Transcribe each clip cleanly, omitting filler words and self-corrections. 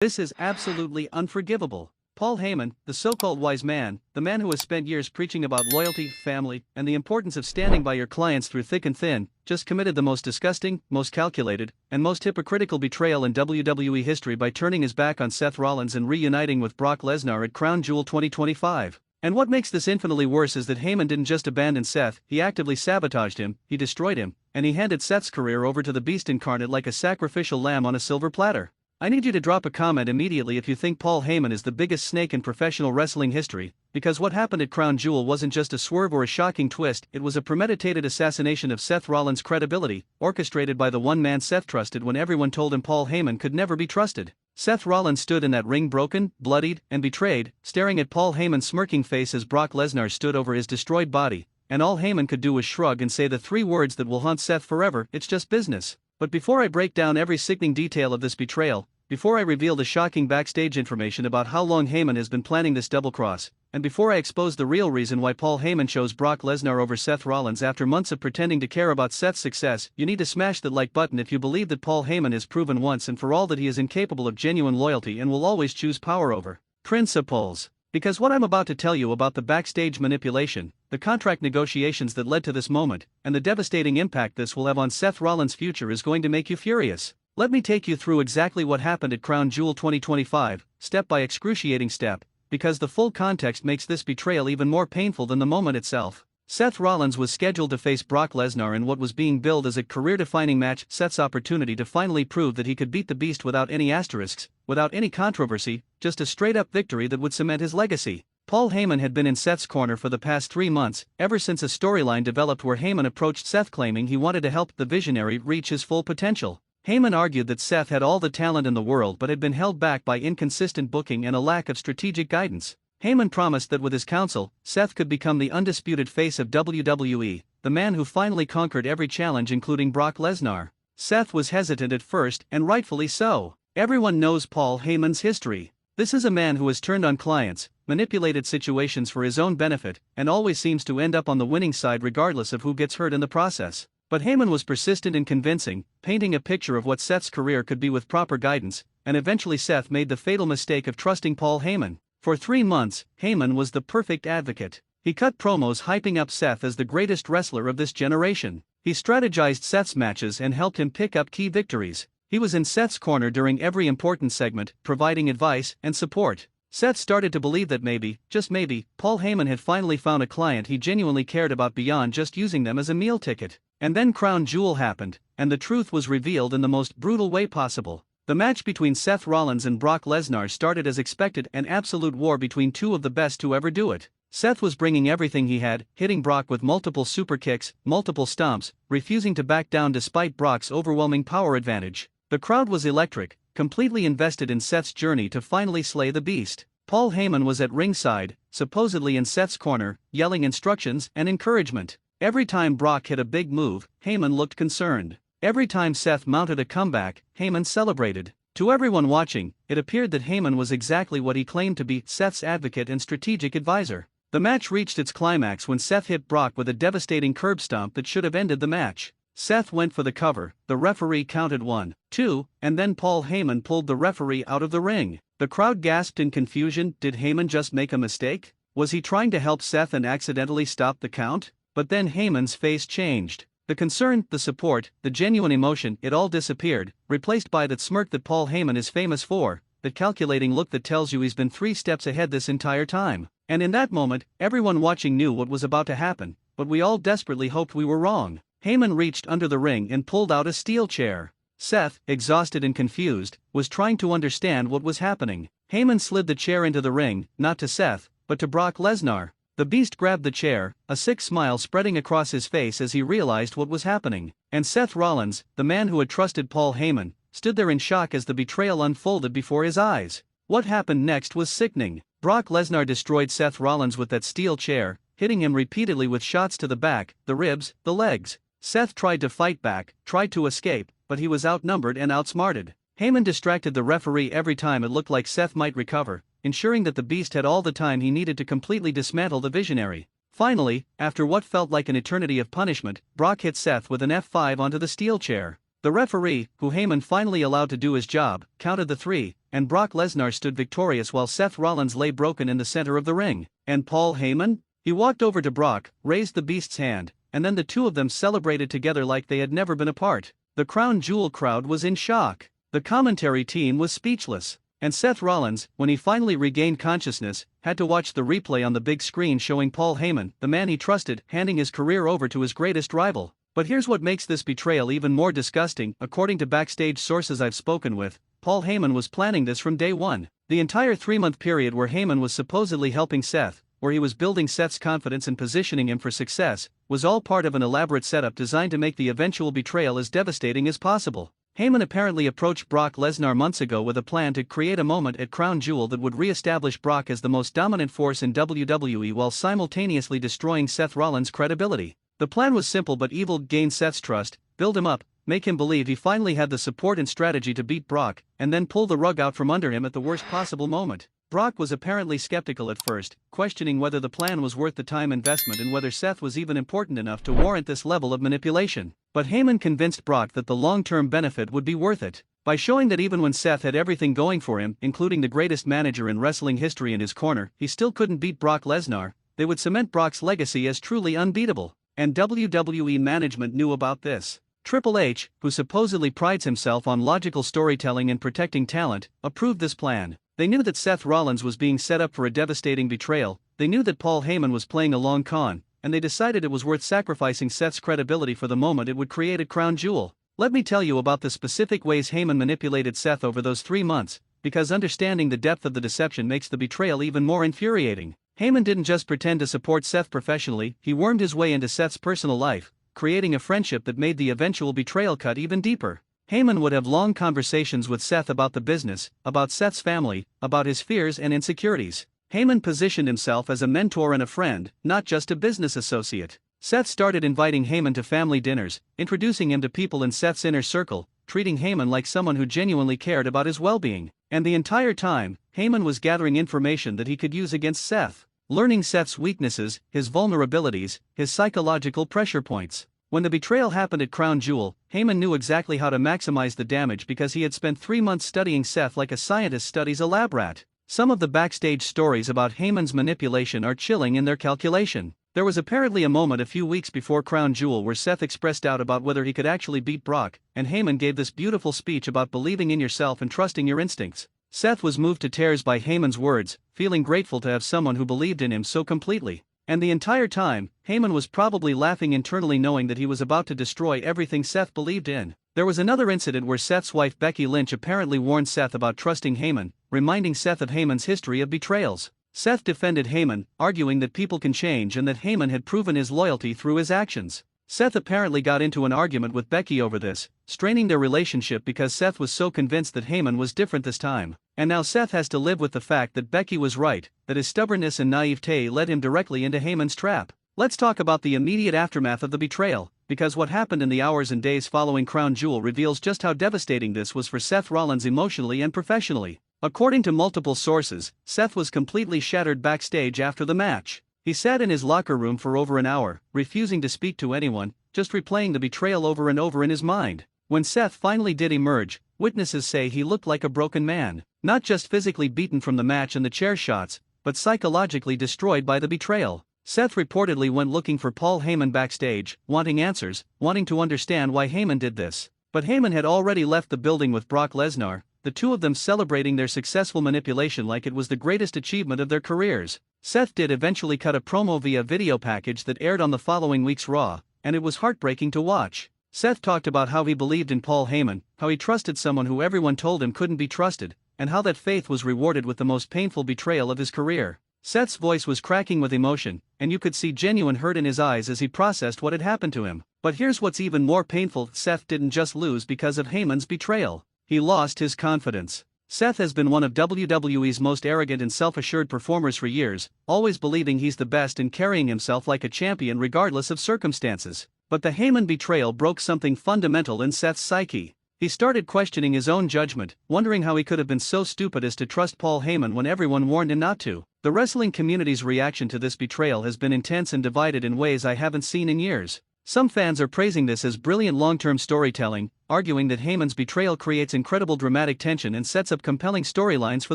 This is absolutely unforgivable. Paul Heyman, the so-called wise man, the man who has spent years preaching about loyalty, family, and the importance of standing by your clients through thick and thin, just committed the most disgusting, most calculated, and most hypocritical betrayal in WWE history by turning his back on Seth Rollins and reuniting with Brock Lesnar at Crown Jewel 2025. And what makes this infinitely worse is that Heyman didn't just abandon Seth, he actively sabotaged him, he destroyed him, and he handed Seth's career over to the Beast incarnate like a sacrificial lamb on a silver platter. I need you to drop a comment immediately if you think Paul Heyman is the biggest snake in professional wrestling history, because what happened at Crown Jewel wasn't just a swerve or a shocking twist, it was a premeditated assassination of Seth Rollins' credibility, orchestrated by the one man Seth trusted when everyone told him Paul Heyman could never be trusted. Seth Rollins stood in that ring broken, bloodied, and betrayed, staring at Paul Heyman's smirking face as Brock Lesnar stood over his destroyed body, and all Heyman could do was shrug and say the three words that will haunt Seth forever: it's just business. But before I break down every sickening detail of this betrayal, before I reveal the shocking backstage information about how long Heyman has been planning this double-cross, and before I expose the real reason why Paul Heyman chose Brock Lesnar over Seth Rollins after months of pretending to care about Seth's success, you need to smash that like button if you believe that Paul Heyman has proven once and for all that he is incapable of genuine loyalty and will always choose power over principles. Because what I'm about to tell you about the backstage manipulation, the contract negotiations that led to this moment, and the devastating impact this will have on Seth Rollins' future is going to make you furious. Let me take you through exactly what happened at Crown Jewel 2025, step by excruciating step, because the full context makes this betrayal even more painful than the moment itself. Seth Rollins was scheduled to face Brock Lesnar in what was being billed as a career-defining match, Seth's opportunity to finally prove that he could beat the Beast without any asterisks, without any controversy, just a straight-up victory that would cement his legacy. Paul Heyman had been in Seth's corner for the past 3 months, ever since a storyline developed where Heyman approached Seth claiming he wanted to help the Visionary reach his full potential. Heyman argued that Seth had all the talent in the world but had been held back by inconsistent booking and a lack of strategic guidance. Heyman promised that with his counsel, Seth could become the undisputed face of WWE, the man who finally conquered every challenge including Brock Lesnar. Seth was hesitant at first, and rightfully so. Everyone knows Paul Heyman's history. This is a man who has turned on clients, manipulated situations for his own benefit, and always seems to end up on the winning side regardless of who gets hurt in the process. But Heyman was persistent and convincing, painting a picture of what Seth's career could be with proper guidance, and eventually Seth made the fatal mistake of trusting Paul Heyman. For 3 months, Heyman was the perfect advocate. He cut promos hyping up Seth as the greatest wrestler of this generation. He strategized Seth's matches and helped him pick up key victories. He was in Seth's corner during every important segment, providing advice and support. Seth started to believe that maybe, just maybe, Paul Heyman had finally found a client he genuinely cared about beyond just using them as a meal ticket. And then Crown Jewel happened, and the truth was revealed in the most brutal way possible. The match between Seth Rollins and Brock Lesnar started as expected, an absolute war between two of the best to ever do it. Seth was bringing everything he had, hitting Brock with multiple super kicks, multiple stomps, refusing to back down despite Brock's overwhelming power advantage. The crowd was electric, completely invested in Seth's journey to finally slay the Beast. Paul Heyman was at ringside, supposedly in Seth's corner, yelling instructions and encouragement. Every time Brock hit a big move, Heyman looked concerned. Every time Seth mounted a comeback, Heyman celebrated. To everyone watching, it appeared that Heyman was exactly what he claimed to be, Seth's advocate and strategic advisor. The match reached its climax when Seth hit Brock with a devastating curb stomp that should have ended the match. Seth went for the cover, the referee counted 1, 2, and then Paul Heyman pulled the referee out of the ring. The crowd gasped in confusion. Did Heyman just make a mistake? Was he trying to help Seth and accidentally stop the count? But then Heyman's face changed. The concern, the support, the genuine emotion, it all disappeared, replaced by that smirk that Paul Heyman is famous for, that calculating look that tells you he's been 3 steps ahead this entire time. And in that moment, everyone watching knew what was about to happen, but we all desperately hoped we were wrong. Heyman reached under the ring and pulled out a steel chair. Seth, exhausted and confused, was trying to understand what was happening. Heyman slid the chair into the ring, not to Seth, but to Brock Lesnar. The Beast grabbed the chair, a sick smile spreading across his face as he realized what was happening. And Seth Rollins, the man who had trusted Paul Heyman, stood there in shock as the betrayal unfolded before his eyes. What happened next was sickening. Brock Lesnar destroyed Seth Rollins with that steel chair, hitting him repeatedly with shots to the back, the ribs, the legs. Seth tried to fight back, tried to escape, but he was outnumbered and outsmarted. Heyman distracted the referee every time it looked like Seth might recover, ensuring that the Beast had all the time he needed to completely dismantle the Visionary. Finally, after what felt like an eternity of punishment, Brock hit Seth with an F5 onto the steel chair. The referee, who Heyman finally allowed to do his job, counted the 3, and Brock Lesnar stood victorious while Seth Rollins lay broken in the center of the ring. And Paul Heyman? He walked over to Brock, raised the Beast's hand, and then the two of them celebrated together like they had never been apart. The Crown Jewel crowd was in shock. The commentary team was speechless. And Seth Rollins, when he finally regained consciousness, had to watch the replay on the big screen showing Paul Heyman, the man he trusted, handing his career over to his greatest rival. But here's what makes this betrayal even more disgusting. According to backstage sources I've spoken with, Paul Heyman was planning this from day one. The entire 3-month period where Heyman was supposedly helping Seth, where he was building Seth's confidence and positioning him for success, was all part of an elaborate setup designed to make the eventual betrayal as devastating as possible. Heyman apparently approached Brock Lesnar months ago with a plan to create a moment at Crown Jewel that would re-establish Brock as the most dominant force in WWE while simultaneously destroying Seth Rollins' credibility. The plan was simple but evil: gain Seth's trust, build him up, make him believe he finally had the support and strategy to beat Brock, and then pull the rug out from under him at the worst possible moment. Brock was apparently skeptical at first, questioning whether the plan was worth the time investment and whether Seth was even important enough to warrant this level of manipulation. But Heyman convinced Brock that the long-term benefit would be worth it. By showing that even when Seth had everything going for him, including the greatest manager in wrestling history in his corner, he still couldn't beat Brock Lesnar, they would cement Brock's legacy as truly unbeatable. And WWE management knew about this. Triple H, who supposedly prides himself on logical storytelling and protecting talent, approved this plan. They knew that Seth Rollins was being set up for a devastating betrayal, they knew that Paul Heyman was playing a long con, and they decided it was worth sacrificing Seth's credibility for the moment it would create at Crown Jewel. Let me tell you about the specific ways Heyman manipulated Seth over those 3 months, because understanding the depth of the deception makes the betrayal even more infuriating. Heyman didn't just pretend to support Seth professionally, he wormed his way into Seth's personal life, creating a friendship that made the eventual betrayal cut even deeper. Heyman would have long conversations with Seth about the business, about Seth's family, about his fears and insecurities. Heyman positioned himself as a mentor and a friend, not just a business associate. Seth started inviting Heyman to family dinners, introducing him to people in Seth's inner circle, treating Heyman like someone who genuinely cared about his well-being. And the entire time, Heyman was gathering information that he could use against Seth, learning Seth's weaknesses, his vulnerabilities, his psychological pressure points. When the betrayal happened at Crown Jewel, Heyman knew exactly how to maximize the damage because he had spent 3 months studying Seth like a scientist studies a lab rat. Some of the backstage stories about Heyman's manipulation are chilling in their calculation. There was apparently a moment a few weeks before Crown Jewel where Seth expressed doubt about whether he could actually beat Brock, and Heyman gave this beautiful speech about believing in yourself and trusting your instincts. Seth was moved to tears by Heyman's words, feeling grateful to have someone who believed in him so completely. And the entire time, Heyman was probably laughing internally knowing that he was about to destroy everything Seth believed in. There was another incident where Seth's wife Becky Lynch apparently warned Seth about trusting Heyman, reminding Seth of Heyman's history of betrayals. Seth defended Heyman, arguing that people can change and that Heyman had proven his loyalty through his actions. Seth apparently got into an argument with Becky over this, straining their relationship because Seth was so convinced that Heyman was different this time. And now Seth has to live with the fact that Becky was right, that his stubbornness and naivete led him directly into Heyman's trap. Let's talk about the immediate aftermath of the betrayal, because what happened in the hours and days following Crown Jewel reveals just how devastating this was for Seth Rollins emotionally and professionally. According to multiple sources, Seth was completely shattered backstage after the match. He sat in his locker room for over an hour, refusing to speak to anyone, just replaying the betrayal over and over in his mind. When Seth finally did emerge, witnesses say he looked like a broken man, not just physically beaten from the match and the chair shots, but psychologically destroyed by the betrayal. Seth reportedly went looking for Paul Heyman backstage, wanting answers, wanting to understand why Heyman did this. But Heyman had already left the building with Brock Lesnar, the two of them celebrating their successful manipulation like it was the greatest achievement of their careers. Seth did eventually cut a promo via video package that aired on the following week's Raw, and it was heartbreaking to watch. Seth talked about how he believed in Paul Heyman, how he trusted someone who everyone told him couldn't be trusted, and how that faith was rewarded with the most painful betrayal of his career. Seth's voice was cracking with emotion, and you could see genuine hurt in his eyes as he processed what had happened to him. But here's what's even more painful: Seth didn't just lose because of Heyman's betrayal. He lost his confidence. Seth has been one of WWE's most arrogant and self-assured performers for years, always believing he's the best and carrying himself like a champion regardless of circumstances. But the Heyman betrayal broke something fundamental in Seth's psyche. He started questioning his own judgment, wondering how he could have been so stupid as to trust Paul Heyman when everyone warned him not to. The wrestling community's reaction to this betrayal has been intense and divided in ways I haven't seen in years. Some fans are praising this as brilliant long-term storytelling, arguing that Heyman's betrayal creates incredible dramatic tension and sets up compelling storylines for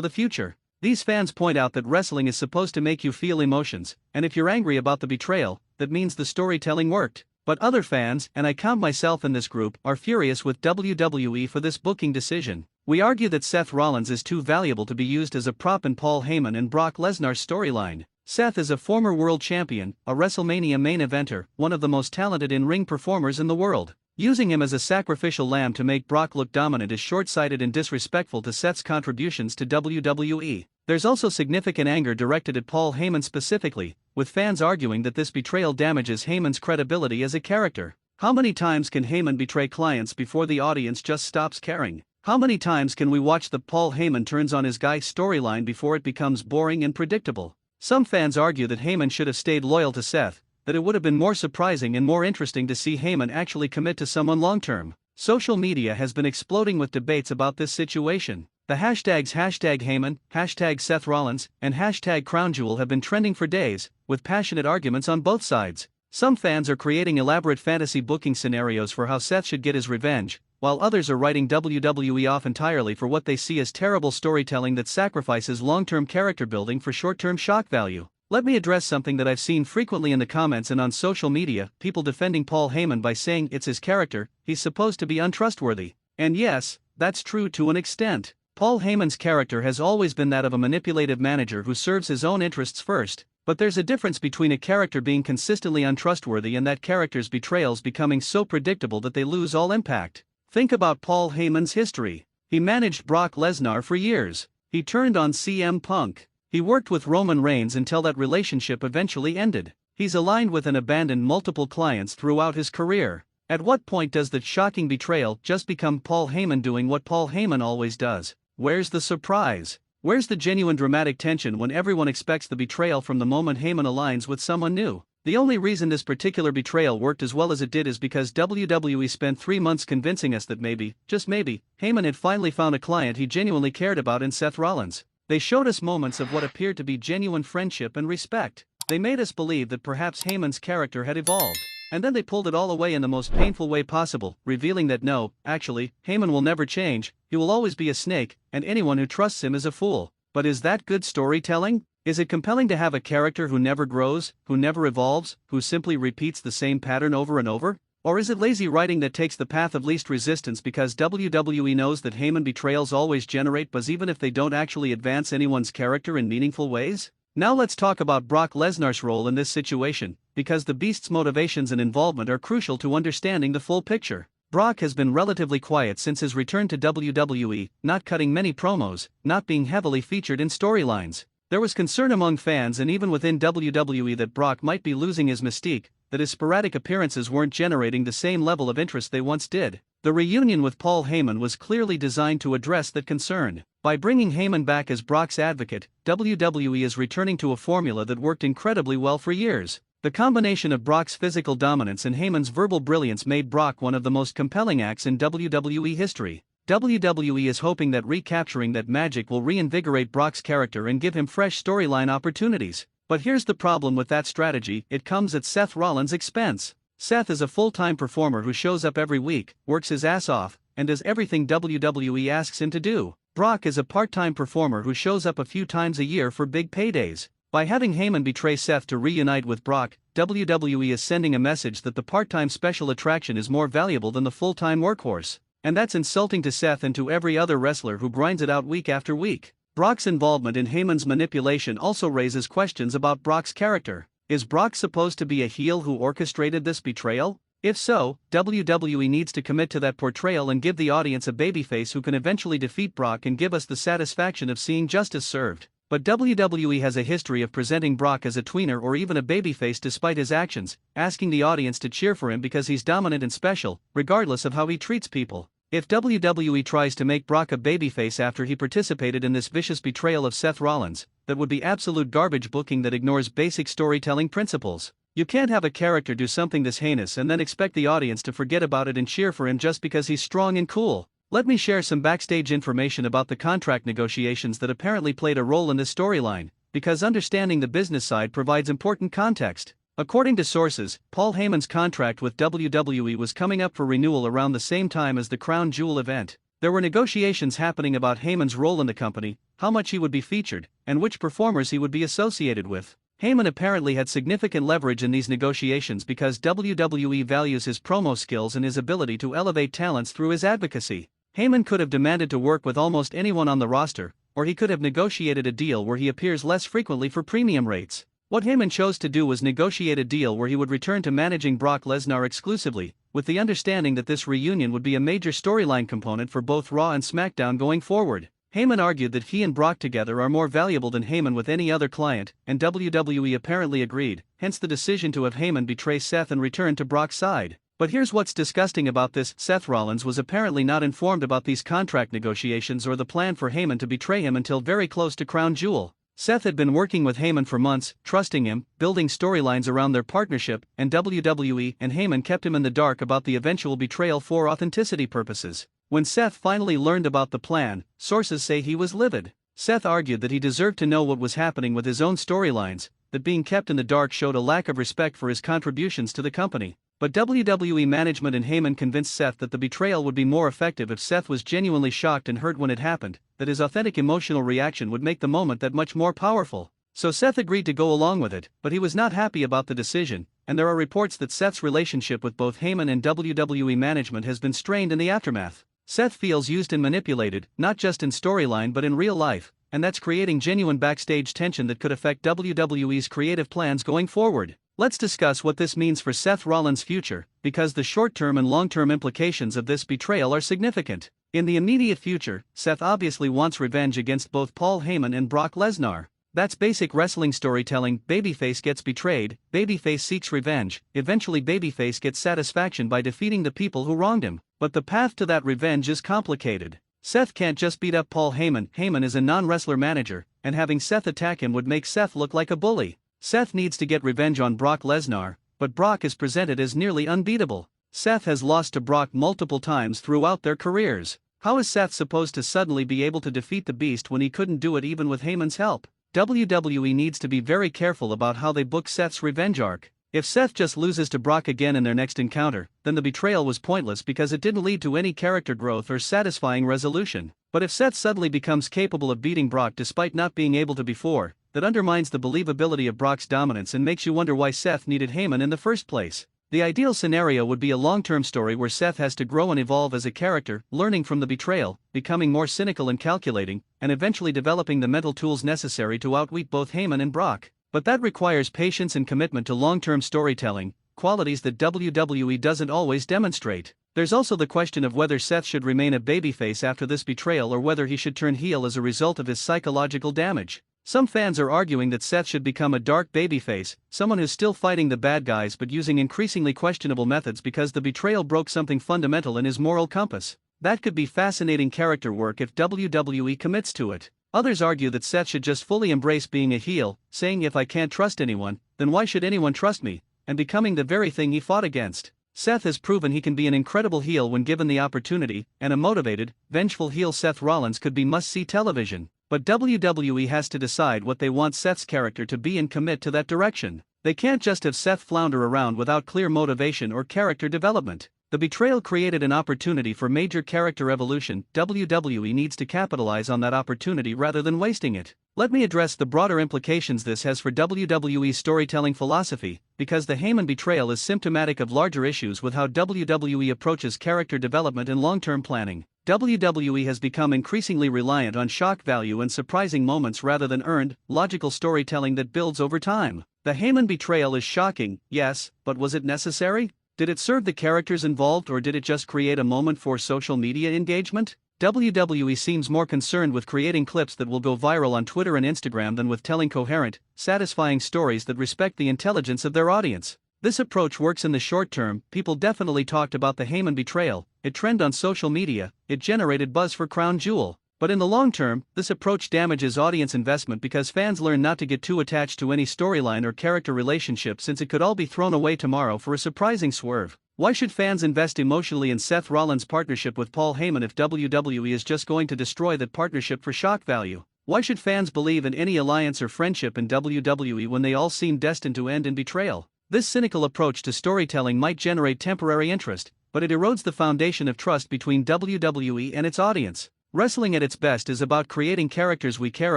the future. These fans point out that wrestling is supposed to make you feel emotions, and if you're angry about the betrayal, that means the storytelling worked. But other fans, and I count myself in this group, are furious with WWE for this booking decision. We argue that Seth Rollins is too valuable to be used as a prop in Paul Heyman and Brock Lesnar's storyline. Seth is a former world champion, a WrestleMania main eventer, one of the most talented in-ring performers in the world. Using him as a sacrificial lamb to make Brock look dominant is short-sighted and disrespectful to Seth's contributions to WWE. There's also significant anger directed at Paul Heyman specifically, with fans arguing that this betrayal damages Heyman's credibility as a character. How many times can Heyman betray clients before the audience just stops caring? How many times can we watch the Paul Heyman turns on his guy storyline before it becomes boring and predictable? Some fans argue that Heyman should have stayed loyal to Seth, that it would have been more surprising and more interesting to see Heyman actually commit to someone long-term. Social media has been exploding with debates about this situation. The hashtags #Heyman, #Seth Rollins, and #CrownJewel have been trending for days, with passionate arguments on both sides. Some fans are creating elaborate fantasy booking scenarios for how Seth should get his revenge, while others are writing WWE off entirely for what they see as terrible storytelling that sacrifices long-term character building for short-term shock value. Let me address something that I've seen frequently in the comments and on social media, people defending Paul Heyman by saying it's his character, he's supposed to be untrustworthy. And yes, that's true to an extent. Paul Heyman's character has always been that of a manipulative manager who serves his own interests first, but there's a difference between a character being consistently untrustworthy and that character's betrayals becoming so predictable that they lose all impact. Think about Paul Heyman's history. He managed Brock Lesnar for years. He turned on CM Punk. He worked with Roman Reigns until that relationship eventually ended. He's aligned with and abandoned multiple clients throughout his career. At what point does that shocking betrayal just become Paul Heyman doing what Paul Heyman always does? Where's the surprise? Where's the genuine dramatic tension when everyone expects the betrayal from the moment Heyman aligns with someone new? The only reason this particular betrayal worked as well as it did is because WWE spent 3 months convincing us that maybe, just maybe, Heyman had finally found a client he genuinely cared about in Seth Rollins. They showed us moments of what appeared to be genuine friendship and respect. They made us believe that perhaps Heyman's character had evolved. And then they pulled it all away in the most painful way possible, revealing that no, actually, Heyman will never change, he will always be a snake, and anyone who trusts him is a fool. But is that good storytelling? Is it compelling to have a character who never grows, who never evolves, who simply repeats the same pattern over and over? Or is it lazy writing that takes the path of least resistance because WWE knows that Heyman betrayals always generate buzz even if they don't actually advance anyone's character in meaningful ways? Now let's talk about Brock Lesnar's role in this situation, because the Beast's motivations and involvement are crucial to understanding the full picture. Brock has been relatively quiet since his return to WWE, not cutting many promos, not being heavily featured in storylines. There was concern among fans and even within WWE that Brock might be losing his mystique, that his sporadic appearances weren't generating the same level of interest they once did. The reunion with Paul Heyman was clearly designed to address that concern. By bringing Heyman back as Brock's advocate, WWE is returning to a formula that worked incredibly well for years. The combination of Brock's physical dominance and Heyman's verbal brilliance made Brock one of the most compelling acts in WWE history. WWE is hoping that recapturing that magic will reinvigorate Brock's character and give him fresh storyline opportunities. But here's the problem with that strategy, it comes at Seth Rollins' expense. Seth is a full-time performer who shows up every week, works his ass off, and does everything WWE asks him to do. Brock is a part-time performer who shows up a few times a year for big paydays. By having Heyman betray Seth to reunite with Brock, WWE is sending a message that the part-time special attraction is more valuable than the full-time workhorse. And that's insulting to Seth and to every other wrestler who grinds it out week after week. Brock's involvement in Heyman's manipulation also raises questions about Brock's character. Is Brock supposed to be a heel who orchestrated this betrayal? If so, WWE needs to commit to that portrayal and give the audience a babyface who can eventually defeat Brock and give us the satisfaction of seeing justice served. But WWE has a history of presenting Brock as a tweener or even a babyface despite his actions, asking the audience to cheer for him because he's dominant and special, regardless of how he treats people. If WWE tries to make Brock a babyface after he participated in this vicious betrayal of Seth Rollins, that would be absolute garbage booking that ignores basic storytelling principles. You can't have a character do something this heinous and then expect the audience to forget about it and cheer for him just because he's strong and cool. Let me share some backstage information about the contract negotiations that apparently played a role in this storyline, because understanding the business side provides important context. According to sources, Paul Heyman's contract with WWE was coming up for renewal around the same time as the Crown Jewel event. There were negotiations happening about Heyman's role in the company, how much he would be featured, and which performers he would be associated with. Heyman apparently had significant leverage in these negotiations because WWE values his promo skills and his ability to elevate talents through his advocacy. Heyman could have demanded to work with almost anyone on the roster, or he could have negotiated a deal where he appears less frequently for premium rates. What Heyman chose to do was negotiate a deal where he would return to managing Brock Lesnar exclusively, with the understanding that this reunion would be a major storyline component for both Raw and SmackDown going forward. Heyman argued that he and Brock together are more valuable than Heyman with any other client, and WWE apparently agreed, hence the decision to have Heyman betray Seth and return to Brock's side. But here's what's disgusting about this: Seth Rollins was apparently not informed about these contract negotiations or the plan for Heyman to betray him until very close to Crown Jewel. Seth had been working with Heyman for months, trusting him, building storylines around their partnership, and WWE and Heyman kept him in the dark about the eventual betrayal for authenticity purposes. When Seth finally learned about the plan, sources say he was livid. Seth argued that he deserved to know what was happening with his own storylines, that being kept in the dark showed a lack of respect for his contributions to the company. But WWE management and Heyman convinced Seth that the betrayal would be more effective if Seth was genuinely shocked and hurt when it happened, that his authentic emotional reaction would make the moment that much more powerful. So Seth agreed to go along with it, but he was not happy about the decision, and there are reports that Seth's relationship with both Heyman and WWE management has been strained in the aftermath. Seth feels used and manipulated, not just in storyline but in real life, and that's creating genuine backstage tension that could affect WWE's creative plans going forward. Let's discuss what this means for Seth Rollins' future, because the short-term and long-term implications of this betrayal are significant. In the immediate future, Seth obviously wants revenge against both Paul Heyman and Brock Lesnar. That's basic wrestling storytelling: babyface gets betrayed, babyface seeks revenge, eventually babyface gets satisfaction by defeating the people who wronged him. But the path to that revenge is complicated. Seth can't just beat up Paul Heyman. Heyman is a non-wrestler manager, and having Seth attack him would make Seth look like a bully. Seth needs to get revenge on Brock Lesnar, but Brock is presented as nearly unbeatable. Seth has lost to Brock multiple times throughout their careers. How is Seth supposed to suddenly be able to defeat the Beast when he couldn't do it even with Heyman's help? WWE needs to be very careful about how they book Seth's revenge arc. If Seth just loses to Brock again in their next encounter, then the betrayal was pointless because it didn't lead to any character growth or satisfying resolution. But if Seth suddenly becomes capable of beating Brock despite not being able to before, that undermines the believability of Brock's dominance and makes you wonder why Seth needed Heyman in the first place. The ideal scenario would be a long-term story where Seth has to grow and evolve as a character, learning from the betrayal, becoming more cynical and calculating, and eventually developing the mental tools necessary to outwit both Heyman and Brock. But that requires patience and commitment to long-term storytelling, qualities that WWE doesn't always demonstrate. There's also the question of whether Seth should remain a babyface after this betrayal or whether he should turn heel as a result of his psychological damage. Some fans are arguing that Seth should become a dark babyface, someone who's still fighting the bad guys but using increasingly questionable methods because the betrayal broke something fundamental in his moral compass. That could be fascinating character work if WWE commits to it. Others argue that Seth should just fully embrace being a heel, saying if I can't trust anyone, then why should anyone trust me, and becoming the very thing he fought against. Seth has proven he can be an incredible heel when given the opportunity, and a motivated, vengeful heel Seth Rollins could be must-see television. But WWE has to decide what they want Seth's character to be and commit to that direction. They can't just have Seth flounder around without clear motivation or character development. The betrayal created an opportunity for major character evolution. WWE needs to capitalize on that opportunity rather than wasting it. Let me address the broader implications this has for WWE's storytelling philosophy, because the Heyman betrayal is symptomatic of larger issues with how WWE approaches character development and long-term planning. WWE has become increasingly reliant on shock value and surprising moments rather than earned, logical storytelling that builds over time. The Heyman betrayal is shocking, yes, but was it necessary? Did it serve the characters involved or did it just create a moment for social media engagement? WWE seems more concerned with creating clips that will go viral on Twitter and Instagram than with telling coherent, satisfying stories that respect the intelligence of their audience. This approach works in the short term. People definitely talked about the Heyman betrayal, it trended on social media, it generated buzz for Crown Jewel. But in the long term, this approach damages audience investment because fans learn not to get too attached to any storyline or character relationship since it could all be thrown away tomorrow for a surprising swerve. Why should fans invest emotionally in Seth Rollins' partnership with Paul Heyman if WWE is just going to destroy that partnership for shock value? Why should fans believe in any alliance or friendship in WWE when they all seem destined to end in betrayal? This cynical approach to storytelling might generate temporary interest, but it erodes the foundation of trust between WWE and its audience. Wrestling at its best is about creating characters we care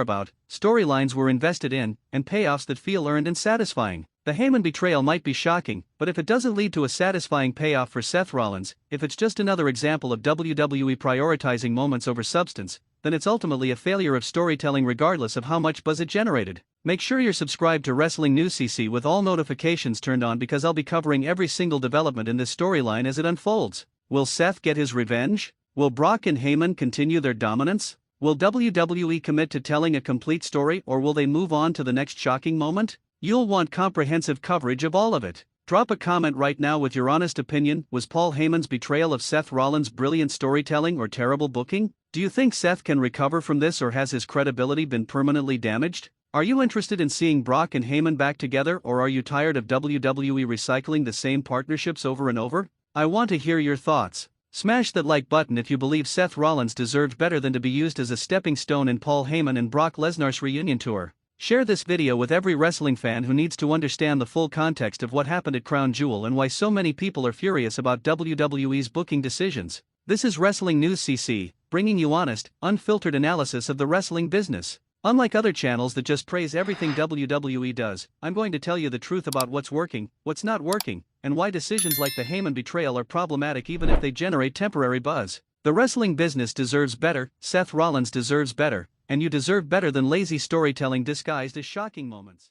about, storylines we're invested in, and payoffs that feel earned and satisfying. The Heyman betrayal might be shocking, but if it doesn't lead to a satisfying payoff for Seth Rollins, if it's just another example of WWE prioritizing moments over substance, then it's ultimately a failure of storytelling regardless of how much buzz it generated. Make sure you're subscribed to WrestlingNewsCC with all notifications turned on, because I'll be covering every single development in this storyline as it unfolds. Will Seth get his revenge? Will Brock and Heyman continue their dominance? Will WWE commit to telling a complete story, or will they move on to the next shocking moment? You'll want comprehensive coverage of all of it. Drop a comment right now with your honest opinion. Was Paul Heyman's betrayal of Seth Rollins brilliant storytelling or terrible booking? Do you think Seth can recover from this, or has his credibility been permanently damaged? Are you interested in seeing Brock and Heyman back together, or are you tired of WWE recycling the same partnerships over and over? I want to hear your thoughts. Smash that like button if you believe Seth Rollins deserved better than to be used as a stepping stone in Paul Heyman and Brock Lesnar's reunion tour. Share this video with every wrestling fan who needs to understand the full context of what happened at Crown Jewel and why so many people are furious about WWE's booking decisions. This is Wrestling News CC, bringing you honest, unfiltered analysis of the wrestling business. Unlike other channels that just praise everything WWE does, I'm going to tell you the truth about what's working, what's not working, and why decisions like the Heyman betrayal are problematic even if they generate temporary buzz. The wrestling business deserves better, Seth Rollins deserves better, and you deserve better than lazy storytelling disguised as shocking moments.